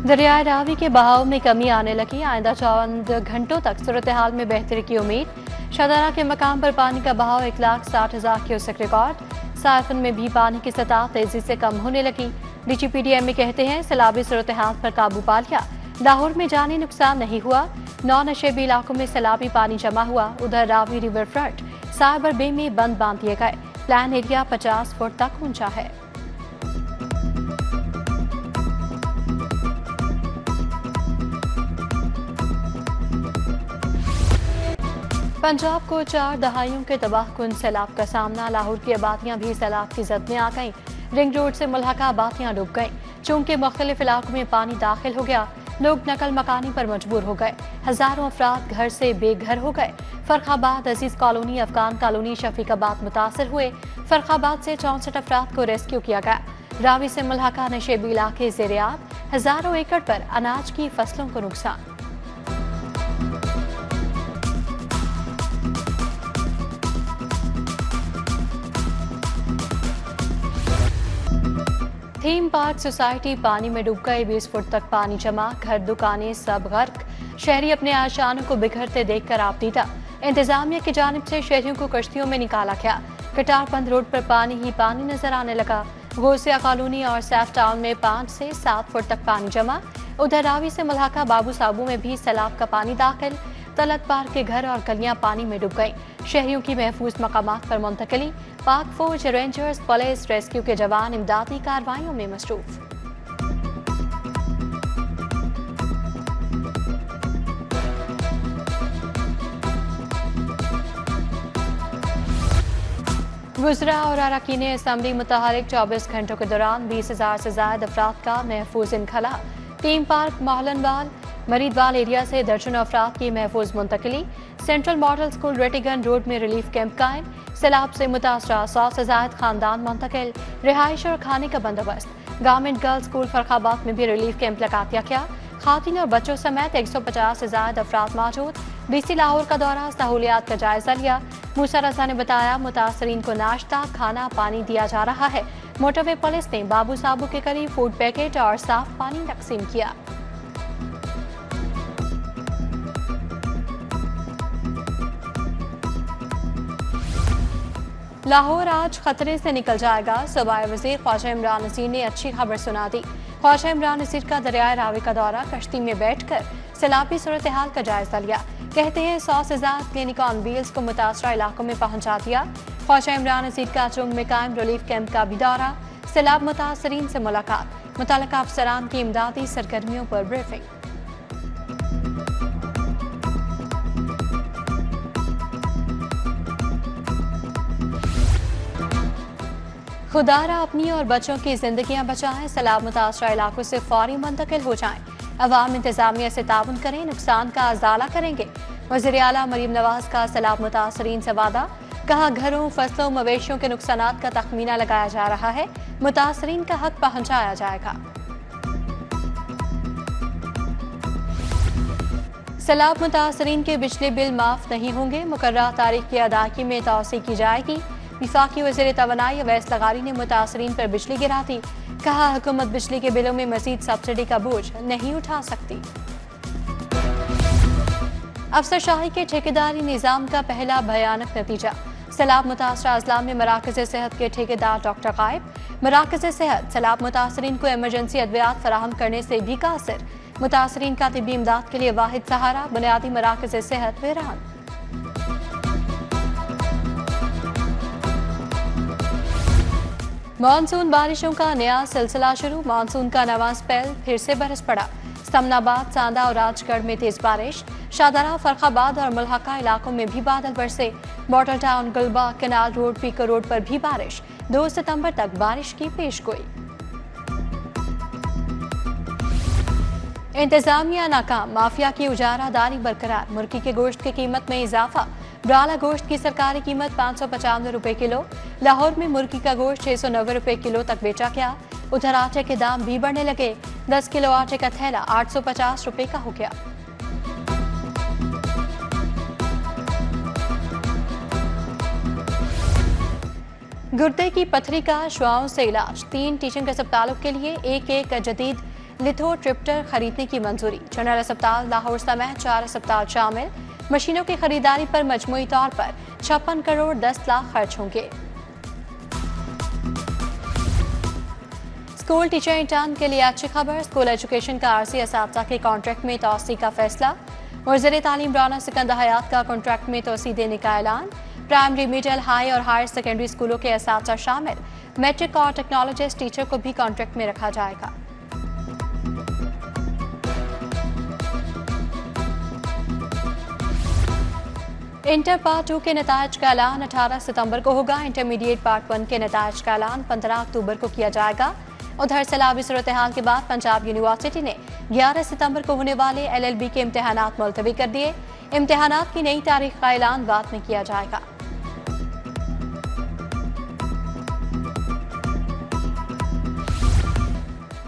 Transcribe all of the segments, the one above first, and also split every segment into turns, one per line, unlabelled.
दरियाए रावी के बहाव में कमी आने लगी। आइंदा चंद घंटों तक सूरत हाल में बेहतरी की उम्मीद। शाहदरा के मकाम पर पानी का बहाव 1,60,000 क्यूसेक रिकॉर्ड। साइफन में भी पानी की सतह तेजी से कम होने लगी। DGPDM में कहते हैं सैलाबी सूरत हाल पर काबू पा लिया। लाहौर में जानी नुकसान नहीं हुआ। 9 नशेबी इलाकों में सैलाबी पानी जमा हुआ। उधर रावी रिवर फ्रंट साइबर बे में बंद बांध दिए गए। प्लान एरिया 50 फुट तक ऊंचा है। पंजाब को 4 दहाइयों के तबाहकुन सैलाब का सामना। लाहौर की आबादियां भी सैलाब की जद में आ गईं। रिंग रोड से मुल्हका आबादियां डूब गईं। चूंकि मुख्तलिफ इलाकों में पानी दाखिल हो गया, लोग नकल मकानी पर मजबूर हो गए। हजारों अफराद घर से बेघर हो गए। फरखाबाद, अजीज कॉलोनी, अफगान कॉलोनी, शफीकाबाद मुतासर हुए। फरखाबाद से 64 अफराद को रेस्क्यू किया गया। रावी से मुल्हका नशेबी इलाके ज़ेर-ए-आब। हजारों एकड़ पर अनाज की फसलों को नुकसान। थीम पार्क सोसाइटी पानी में डूब गई। 20 फुट तक पानी जमा। घर, दुकानें सब गर्क। शहरी अपने आशानों को बिखरते देखकर आपदीदा। इंतजामिया की जानिब से शहरियों को कश्तियों में निकाला गया। कटारबंद रोड पर पानी ही पानी नजर आने लगा। गौसिया कॉलोनी और सैफ टाउन में 5 से 7 फुट तक पानी जमा। उधर रावी से मुल्हका बाबू साबू में भी सैलाब का पानी दाखिल। तलत पार के घर और गलियां पानी में डूब गईं। शहरियों की महफूज मकामात पर मुंतकिली। पाक फौज, रेंजर्स, पुलिस, रेस्क्यू के जवान इमदादी कार्रवाइयों में मसरूफ। गुजरा और अरकान असम्बली मुतहरिक 24 घंटों के दौरान 20,000 से ज्यादा अफराद का महफूज इनखला। Theme park Mohlanwal, Maridwal area से दर्जनों अफराद की महफूज मुंतकिली। Central model school Rattigan road में रिलीफ कैंप कायम। सैलाब से मुतासरा 100 से ज्यादा खानदान मुंतकिल। रिहाइश और खाने का बंदोबस्त। गवर्नमेंट गर्ल्स स्कूल फरखाबाद में भी रिलीफ कैंप लगा दिया गया। खातिन और बच्चों समेत 150 से ज्यादा अफराद मौजूद। DC लाहौर का दौरा सहूलियात का जायजा लिया। मूसा रजा ने बताया मुतासरीन को नाश्ता, खाना, पानी दिया जा रहा है। मोटरवे पुलिस ने बाबू साबू के करीब फूड पैकेट और साफ पानी तकसीम किया। लाहौर आज खतरे से निकल जाएगा। सूबाई वजीर ख्वाजा इमरान नसीर ने अच्छी खबर सुना दी। ख्वाजा इमरान नसीर का दरियाए रावी का दौरा कश्ती में बैठकर सैलाबी सूरत हाल का जायजा लिया। कहते हैं 100 से ज्यादा क्लिनिक ऑन व्हील्स को मुतासरा इलाकों में पहुंचा दिया। ख्वाजा इमरान नसीर का चुंग में कायम रिलीफ कैंप का भी दौरा। सैलाब मुतासरीन से मुलाकात। मुतल्लिका अफसरान की इमदादी सरगर्मियों पर ब्रीफिंग। खुदारा अपनी और बच्चों की जिंदगियां बचाएं। सैलाब मुतासरा इलाकों से फौरी मुंतकिल हो जाएं। अवाम इंतजामिया से ताउन करें, नुकसान का अजाला करेंगे। वज़ीर आला मरीम नवाज का सैलाब मुतासरीन से वादा। कहा घरों, फसलों, मवेशियों के नुकसानात का तखमीना लगाया जा रहा है। मुतासरीन का हक पहुंचाया जाएगा। सैलाब मुतासरीन के बिजली बिल माफ नहीं होंगे। मुकर्रर तारीख की अदायगी में तौसी की जाएगी। वफाकी वज़ीर तवानाई अवैस लगारी ने मुतासरीन पर बिजली गिरा दी। कहा हुकूमत बिजली के बिलों में मजीद सब्सिडी का बोझ नहीं उठा सकती। अफसरशाही के ठेकेदारी निज़ाम का पहला भयानक नतीजा। सैलाब मुतासरा अजला में मराकज़ सेहत के ठेकेदार डॉक्टर गायब। मराकज़ सेहत सैलाब मुतासरीन को इमरजेंसी अद्वियात फराहम करने से भी कासिर। मुतासरीन का तिब्बी इमदाद के लिए वाहिद सहारा बुनियादी मराकज़ सेहत वीरान। मानसून बारिशों का नया सिलसिला शुरू। मानसून का नवा स्पेल फिर से बरस पड़ा। समनाबाद, सांदा और राजगढ़ में तेज बारिश। शाहदरा, फरखाबाद और मुल्हका इलाकों में भी बादल बरसे। मॉडल टाउन, गुलबा, केनाल रोड, पीकर रोड पर भी बारिश। 2 सितंबर तक बारिश की पेशगोई। इंतजामिया नाकाम। माफिया की उजारादारी बरकरार। मुर्गी के गोश्त की कीमत में इजाफा। ब्राला गोश्त की सरकारी कीमत 595 रुपए किलो। लाहौर में मुर्गी का गोश्त 690 रुपए किलो तक बेचा गया। उधर आटे के दाम भी बढ़ने लगे। 10 किलो आटे का थैला 850 रुपए का हो गया। गुर्दे की पथरी का शुआओं से इलाज। 3 टीचिंग अस्पतालों के लिए एक जदीद लिथोट्रिप्टर खरीदने की मंजूरी। जनरल अस्पताल लाहौर समेत 4 अस्पताल शामिल। मशीनों की खरीदारी पर मजमूई तौर पर 56 करोड़ 10 लाख खर्च होंगे। स्कूल टीचर इंटर्न के लिए अच्छी खबर। स्कूल एजुकेशन का आरसी असातिज़ा के कॉन्ट्रैक्ट में तोसी का फैसला। वज़ीर तालीम राना सिकंदर हयात का कॉन्ट्रैक्ट में तोसी देने का ऐलान। प्राइमरी, मिडिल, हाई और हायर सेकेंडरी स्कूलों के असातिज़ा शामिल। मैट्रिक और टेक्नोलॉजिस्ट टीचर को भी कॉन्ट्रैक्ट में रखा जाएगा। इंटर पार्ट 2 के नतायज का ऐलान 18 सितंबर को होगा। इंटरमीडिएट पार्ट 1 के नतायज का ऐलान 15 अक्टूबर को किया जाएगा। उधर सैलाबी सूरत हाल के बाद पंजाब यूनिवर्सिटी ने 11 सितंबर को होने वाले LLB के इम्तिहानात मुलतवी कर दिए। इम्तिहानात की नई तारीख का ऐलान बाद में किया जाएगा।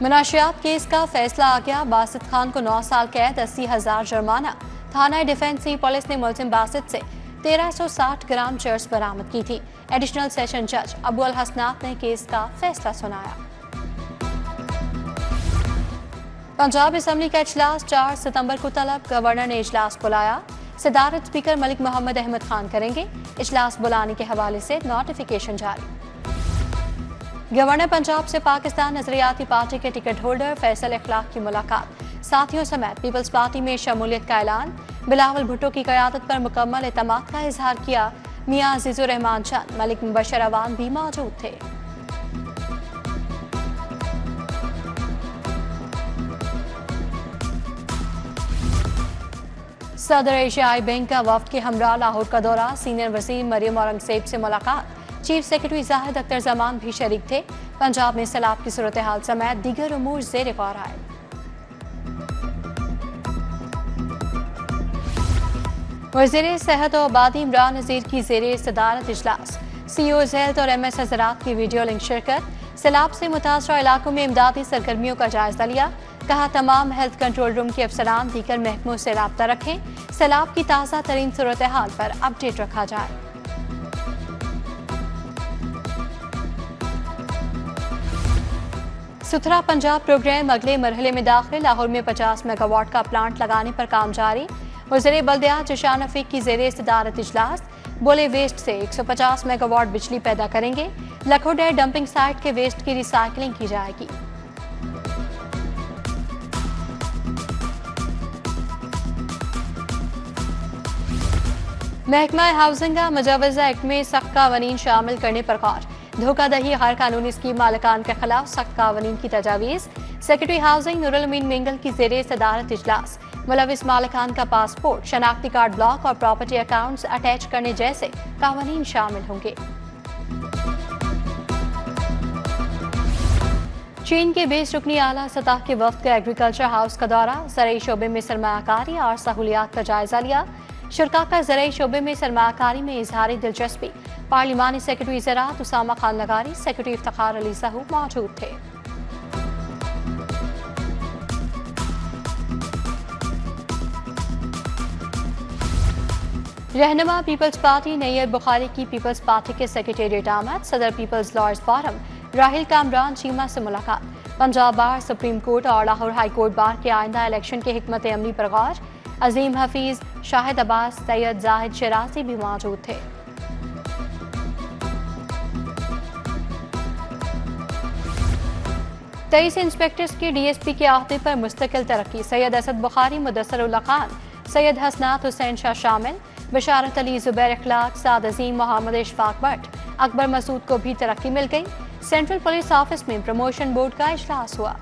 मुनाशियात केस का फैसला आ गया। बासित खान को 9 साल कैद, 80,000 जुर्माना। थाना डिफेंस पुलिस ने मुलजिम बासित से 1360 ग्राम चर्स बरामद की थी। एडिशनल सेशन जज अबू अल हसनात ने केस का फैसला सुनाया। पंजाब असम्बली का इजलास 4 सितंबर को तलब। गवर्नर ने इजलास बुलाया। सदारत स्पीकर मलिक मोहम्मद अहमद खान करेंगे। इजलास बुलाने के हवाले से नोटिफिकेशन जारी। गवर्नर पंजाब से पाकिस्तान नजरियाती पार्टी के टिकट होल्डर फैसल इखलाक की मुलाकात। साथियों समेत पीपल्स पार्टी में शमूलियत का ऐलान। बिलावल भुट्टो की क़यादत पर मुकम्मल एतमाद का इजहार किया। मियां अजीजुर रहमान चंद, मलिक मुबशर अवान भी मौजूद थे। सदर एशियाई बैंक का वफ्द के हमरा लाहौर का दौरा। सीनियर वजीर मरियम औरंगजेब से मुलाकात। चीफ सेक्रेटरी जाहिद अख्तर जमान भी शरीक थे। पंजाब में सैलाब की सूरत हाल समेत दीगर उमूर ज़ेर गौर आए। वज़ीर सेहत और आबादी इमरान नज़ीर की ज़ेरे सदारत इजलास। CEOs हेल्थ और MS हज़रात की वीडियो लिंक शिरकत। सैलाब से मुतासरा इलाकों में इमदादी सरगर्मियों का जायजा लिया। कहा तमाम हेल्थ कंट्रोल रूम के अफसरान दीगर महकमों से राब्ता रखें। सैलाब की ताज़ा तरीन सूरत हाल पर अपडेट रखा जाए। सुथरा पंजाब प्रोग्राम अगले मरहले में दाखिल। लाहौर में 50 मेगावाट का प्लांट लगाने पर काम जारी। वज़ीर बल्दियात जिशान रफीक की ज़ेरे सदारत इजलास। बोले वेस्ट से 150 मेगावाट बिजली पैदा करेंगे। लखोडे डंपिंग साइट के वेस्ट की रिसाइकलिंग की जाएगी। महकमा हाउसिंग का मुजवजा एक्ट में सख्त कानून शामिल करने पर गौर। धोखाधही गैर कानूनी स्कीम मालिकान के खिलाफ सख्त कानून की तजावीज़। सेक्रेटरी हाउसिंग नूरुल अमीन मिंगल की ज़ेरे सदारत इजलास। मुलविस मालिकान का पासपोर्ट, शनाख्ती कार्ड ब्लॉक और प्रॉपर्टी अकाउंट्स अटैच करने जैसे कानून शामिल होंगे। चीन के 20 रुकनी आला सतह के वफ्द का एग्रीकल्चर हाउस का दौरा। ज़राई शोबे में सरमायाकारी और सहूलियात का जायजा लिया। शुरा का ज़राई शोबे में सरमायाकारी में इजहारी दिलचस्पी। पार्लिमानी सेक्रेटरी ज़राअत उसामा खान लगारी, सेक्रेटरी इफ्तिखार अली साहू मौजूद थे। रहनुमा पीपल्स पार्टी नैयर बुखारी की पीपल्स पार्टी के सेक्रेटेरिएट आमद। सदर People's Lawyers Forum Rahil Kamran Cheema से मुलाकात। पंजाब बार, सुप्रीम कोर्ट और लाहौर हाई कोर्ट बार के आइंदा इलेक्शन के हिकमत अमली पर गौर। अजीम हफीज, शाहिद अब्बास, सैयद जाहिद शराजी भी मौजूद थे। तेईस इंस्पेक्टर्स की DSP के अहदे पर मुस्तकिल तरक्की। सैयद असद बुखारी, मुदस्सर उल्ला खान, सैयद हसनात हुसैन शाह शामिल। बशारत अली, जुबैर इखलाक, साद अजीम, मोहम्मद इशफाक भट्ट, अकबर मसूद को भी तरक्की मिल गई। सेंट्रल पुलिस ऑफिस में प्रमोशन बोर्ड का इजलास हुआ।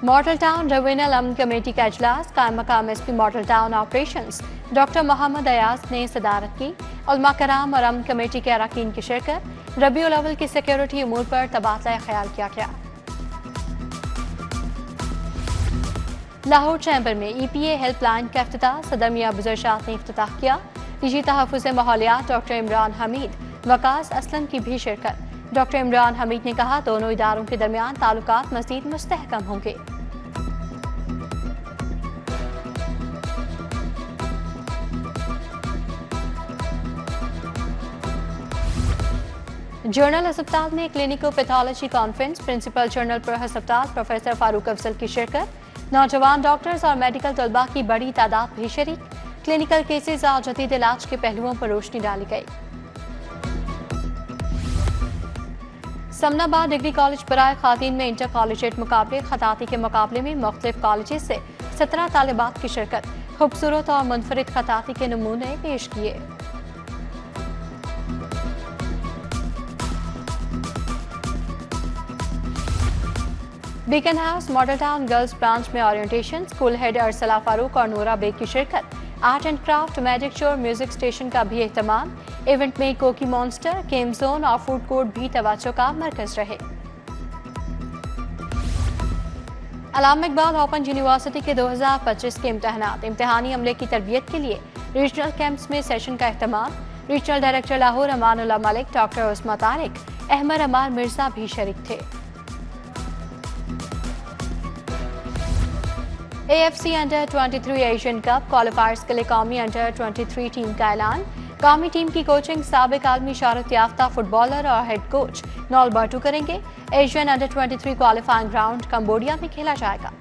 मॉडल टाउन रिवीजनल अमन कमेटी का इजलास। कायम मकाम SP Model Town operations doctor Mohammad Ayaz ने सदारत की। उलमा कराम और अमन कमेटी के अरकान की शिरकत। रबीउल अव्वल की सिक्योरिटी उमूर पर तबादला ख्याल किया गया। लाहौर चैम्बर में EPA हेल्पलाइन का इफ्तिताह। सदर मियां अबूजर शाह ने इफ्तिताह किया। निजी तहफ़्फ़ुज़ माहौलियात डॉक्टर इमरान हमीद, वकास असलम की भी शिरकत। डॉक्टर इमरान हमीद ने कहा दोनों इदारों के दरमियान ताल्लुकात मज़ीद मुस्तहकम होंगे। जर्नल अस्पताल में clinico pathology conference, principal journal पर अस्पताल प्रोफेसर फारूक अफजल की शिरकत। नौजवान डॉक्टर्स और मेडिकल तलबा की बड़ी तादाद भी शरीक। क्लिनिकल केसेस और जदीद इलाज के पहलुओं पर रोशनी डाली गई। समनाबाद डिग्री कॉलेज बराए खातीन में इंटर कॉलेजिएट मुकाबले। खताती के मुकाबले में मुख्तलिफ कॉलेज से 17 तालिबात की शिरकत। खूबसूरत और मुनफरिद खताती के नमूने पेश किए। Beaconhouse model town girls branch में orientation. School head Arsala Farooq और नूरा बेग की शिरकत। Art and craft, magic show और म्यूजिक स्टेशन का भी एहतमाम। इवेंट में कोकी मॉन्स्टर, गेम जोन और फूड कोर्ट भी तवज्जो का मरकज रहे। अल्लामा इकबाल ओपन यूनिवर्सिटी के 2025 के इम्तिहानी अमले की तरबियत के लिए रीजनल कैंप्स में सेशन का एहतमाम। Regional director Lahore Amanullah Malik, doctor Usma Tariq, Ahmed Ammar Mirza भी शरीक थे। AFC under 23 Asian cup qualifiers के लिए कौमी अंडर 23 टीम का ऐलान। कौमी टीम की कोचिंग साबिक आलमी शोहरत याफ्ता फुटबॉलर और हेड कोच नॉल बर्टू करेंगे। Asian under 23 qualifying round Cambodia में खेला जाएगा।